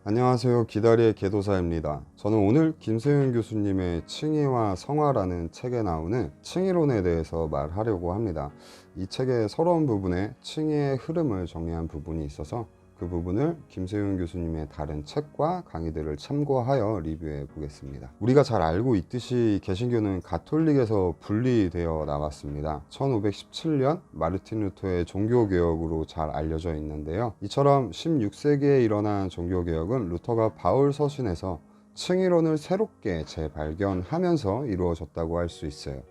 안녕하세요. 기다리의 개도사입니다. 저는 오늘 김세윤 교수님의 칭의와 성화라는 책에 나오는 칭의론에 대해서 말하려고 합니다. 이 책의 서러운 부분에 칭의의 흐름을 정리한 부분이 있어서 그 부분을 김세윤 교수님의 다른 책과 강의들을 참고하여 리뷰해 보겠습니다. 우리가 잘 알고 있듯이 개신교는 가톨릭에서 분리되어 나왔습니다. 1517년 마르틴 루터의 종교개혁으로 잘 알려져 있는데요. 이처럼 16세기에 일어난 종교개혁은 루터가 바울 서신에서 칭의론을 새롭게 재발견하면서 이루어졌다고 할 수 있어요.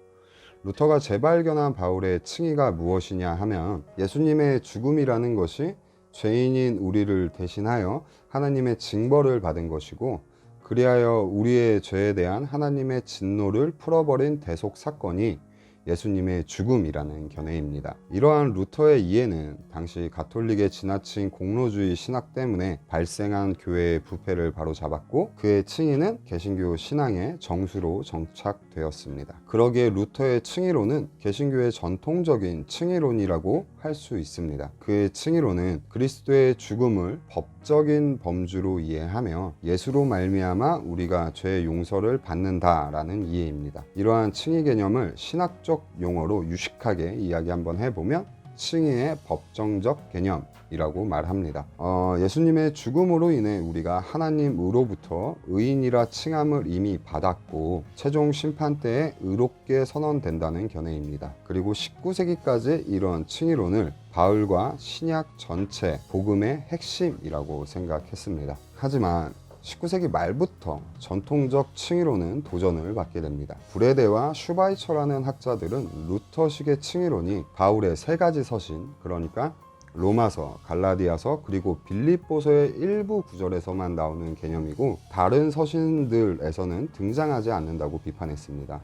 루터가 재발견한 바울의 칭의가 무엇이냐 하면 예수님의 죽음이라는 것이 죄인인 우리를 대신하여 하나님의 징벌을 받은 것이고, 그리하여 우리의 죄에 대한 하나님의 진노를 풀어버린 대속 사건이 예수님의 죽음이라는 견해입니다. 이러한 루터의 이해는 당시 가톨릭의 지나친 공로주의 신학 때문에 발생한 교회의 부패를 바로잡았고, 그의 칭의는 개신교 신앙의 정수로 정착되었습니다. 그러기에 루터의 칭의론은 개신교의 전통적인 칭의론이라고 할 수 있습니다. 그의 칭의론은 그리스도의 죽음을 법적인 범주로 이해하며 예수로 말미암아 우리가 죄의 용서를 받는다라는 이해입니다. 이러한 칭의 개념을 신학적 용어로 유식하게 이야기 한번 해보면 칭의의 법정적 개념이라고 말합니다. 예수님의 죽음으로 인해 우리가 하나님으로부터 의인이라 칭함을 이미 받았고 최종 심판 때에 의롭게 선언된다는 견해입니다. 그리고 19세기까지 이런 칭의론을 바울과 신약 전체 복음의 핵심이라고 생각했습니다. 하지만 19세기 말부터 전통적 칭의론은 도전을 받게 됩니다. 브레데와 슈바이처라는 학자들은 루터식의 칭의론이 바울의 세 가지 서신, 그러니까 로마서, 갈라디아서, 그리고 빌립보서의 일부 구절에서만 나오는 개념이고 다른 서신들에서는 등장하지 않는다고 비판했습니다.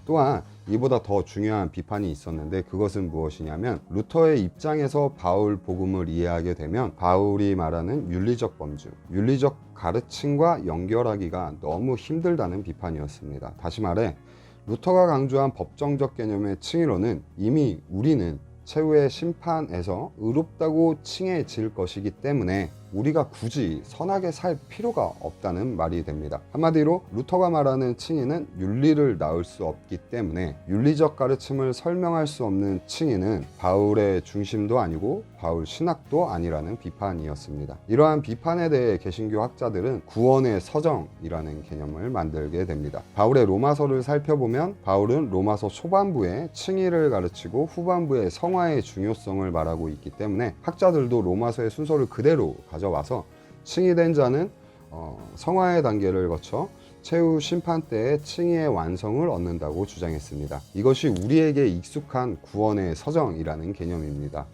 또한 이보다 더 중요한 비판이 있었는데 그것은 무엇이냐면 루터의 입장에서 바울 복음을 이해하게 되면 바울이 말하는 윤리적 범주, 윤리적 가르침과 연결하기가 너무 힘들다는 비판이었습니다. 다시 말해 루터가 강조한 법정적 개념의 칭의론은 이미 우리는 최후의 심판에서 의롭다고 칭해질 것이기 때문에 우리가 굳이 선하게 살 필요가 없다는 말이 됩니다. 한마디로 루터가 말하는 칭의는 윤리를 낳을 수 없기 때문에 윤리적 가르침을 설명할 수 없는 칭의는 바울의 중심도 아니고 바울 신학도 아니라는 비판이었습니다. 이러한 비판에 대해 개신교 학자들은 구원의 서정이라는 개념을 만들게 됩니다. 바울의 로마서를 살펴보면 바울은 로마서 초반부에 칭의를 가르치고 후반부에 성화의 중요성을 말하고 있기 때문에 학자들도 로마서의 순서를 그대로 가져와서 칭의된 자는 성화의 단계를 거쳐 최후 심판 때의 칭의의 완성을 얻는다고 주장했습니다. 이것이 우리에게 익숙한 구원의 서정이라는 개념입니다.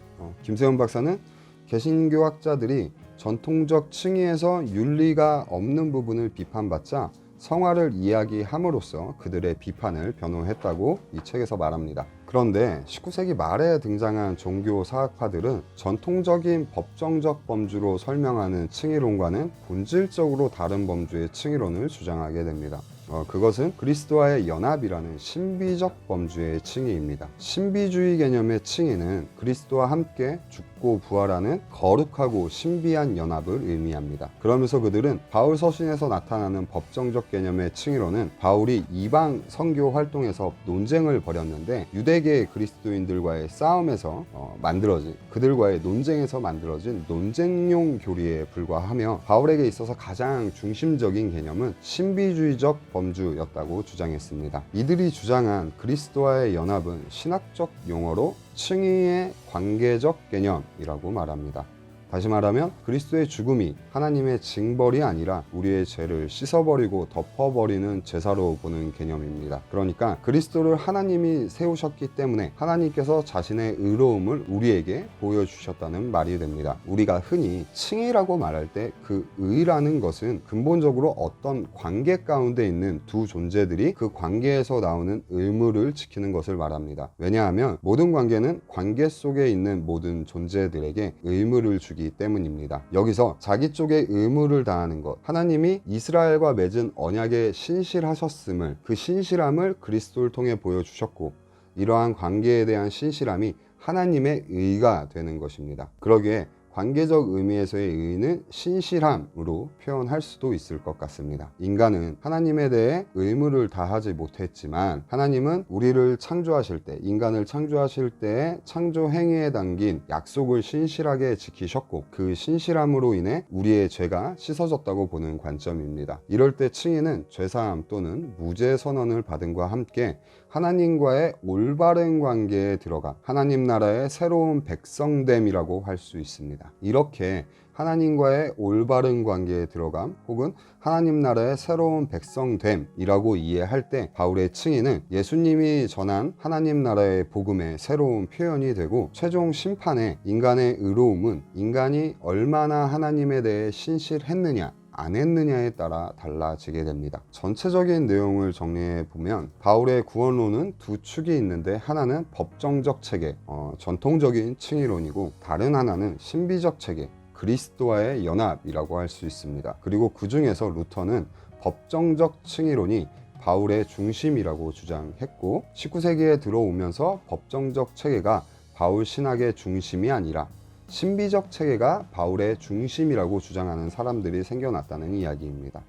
김세현 박사는 개신교 학자들이 전통적 칭의에서 윤리가 없는 부분을 비판받자 성화를 이야기함으로써 그들의 비판을 변호했다고 이 책에서 말합니다. 그런데 19세기 말에 등장한 종교 사학파들은 전통적인 법정적 범주로 설명하는 칭의론과는 본질적으로 다른 범주의 칭의론을 주장하게 됩니다. 그것은 그리스도와의 연합이라는 신비적 범주의 칭의입니다. 신비주의 개념의 칭의는 그리스도와 함께 죽고 부활하는 거룩하고 신비한 연합을 의미합니다. 그러면서 그들은 바울 서신에서 나타나는 법정적 개념의 칭의로는 바울이 이방 선교 활동에서 논쟁을 벌였는데 유대계 그리스도인들과의 싸움에서 만들어진 그들과의 논쟁에서 만들어진 논쟁용 교리에 불과하며 바울에게 있어서 가장 중심적인 개념은 신비주의적 범주였다고 주장했습니다. 이들이 주장한 그리스도와의 연합은 신학적 용어로 칭의의 관계적 개념이라고 말합니다. 다시 말하면 그리스도의 죽음이 하나님의 징벌이 아니라 우리의 죄를 씻어버리고 덮어버리는 제사로 보는 개념입니다. 그러니까 그리스도를 하나님이 세우셨기 때문에 하나님께서 자신의 의로움을 우리에게 보여주셨다는 말이 됩니다. 우리가 흔히 칭의라고 말할 때 그 의라는 것은 근본적으로 어떤 관계 가운데 있는 두 존재들이 그 관계에서 나오는 의무를 지키는 것을 말합니다. 왜냐하면 모든 관계는 관계 속에 있는 모든 존재들에게 의무를 주기 때문입니다. 여기서 자기 쪽에 의무를 다하는 것, 하나님이 이스라엘과 맺은 언약에 신실하셨음을, 그 신실함을 그리스도를 통해 보여주셨고 이러한 관계에 대한 신실함이 하나님의 의가 되는 것입니다. 그러기에 관계적 의미에서의 의의는 신실함으로 표현할 수도 있을 것 같습니다. 인간은 하나님에 대해 의무를 다하지 못했지만 하나님은 우리를 창조하실 때, 인간을 창조하실 때의 창조 행위에 담긴 약속을 신실하게 지키셨고 그 신실함으로 인해 우리의 죄가 씻어졌다고 보는 관점입니다. 이럴 때 칭의는 죄사함 또는 무죄 선언을 받음과 함께 하나님과의 올바른 관계에 들어가 하나님 나라의 새로운 백성됨이라고 할 수 있습니다. 이렇게 하나님과의 올바른 관계에 들어감 혹은 하나님 나라의 새로운 백성됨이라고 이해할 때 바울의 칭의는 예수님이 전한 하나님 나라의 복음의 새로운 표현이 되고 최종 심판의 인간의 의로움은 인간이 얼마나 하나님에 대해 신실했느냐 안 했느냐에 따라 달라지게 됩니다. 전체적인 내용을 정리해 보면 바울의 구원론은 두 축이 있는데 하나는 법정적 체계, 전통적인 칭의론이고 다른 하나는 신비적 체계, 그리스도와의 연합이라고 할 수 있습니다. 그리고 그 중에서 루터는 법정적 칭의론이 바울의 중심이라고 주장했고 19세기에 들어오면서 법정적 체계가 바울 신학의 중심이 아니라 신비적 체계가 바울의 중심이라고 주장하는 사람들이 생겨났다는 이야기입니다.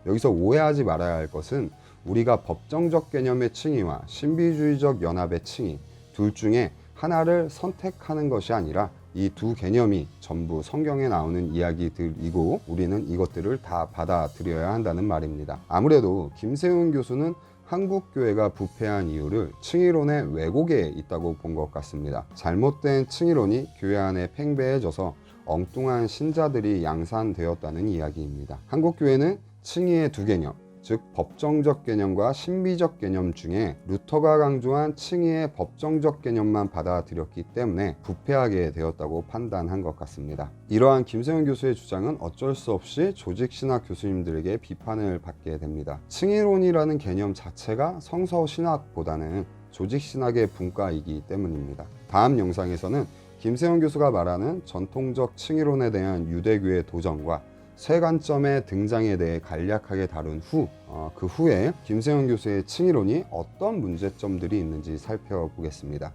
여기서 오해하지 말아야 할 것은 우리가 법정적 개념의 칭의와 신비주의적 연합의 칭의 둘 중에 하나를 선택하는 것이 아니라 이 두 개념이 전부 성경에 나오는 이야기들이고 우리는 이것들을 다 받아들여야 한다는 말입니다. 아무래도 김세훈 교수는 한국 교회가 부패한 이유를 칭의론의 왜곡에 있다고 본 것 같습니다. 잘못된 칭의론이 교회 안에 팽배해져서 엉뚱한 신자들이 양산되었다는 이야기입니다. 한국 교회는 칭의의 두 개념, 즉 법정적 개념과 신비적 개념 중에 루터가 강조한 칭의의 법정적 개념만 받아들였기 때문에 부패하게 되었다고 판단한 것 같습니다. 이러한 김세훈 교수의 주장은 어쩔 수 없이 조직신학 교수님들에게 비판을 받게 됩니다. 칭의론이라는 개념 자체가 성서신학보다는 조직신학의 분과이기 때문입니다. 다음 영상에서는 김세훈 교수가 말하는 전통적 칭의론에 대한 유대교의 도전과 세 관점의 등장에 대해 간략하게 다룬 그 후에 김세훈 교수의 칭의론이 어떤 문제점들이 있는지 살펴보겠습니다.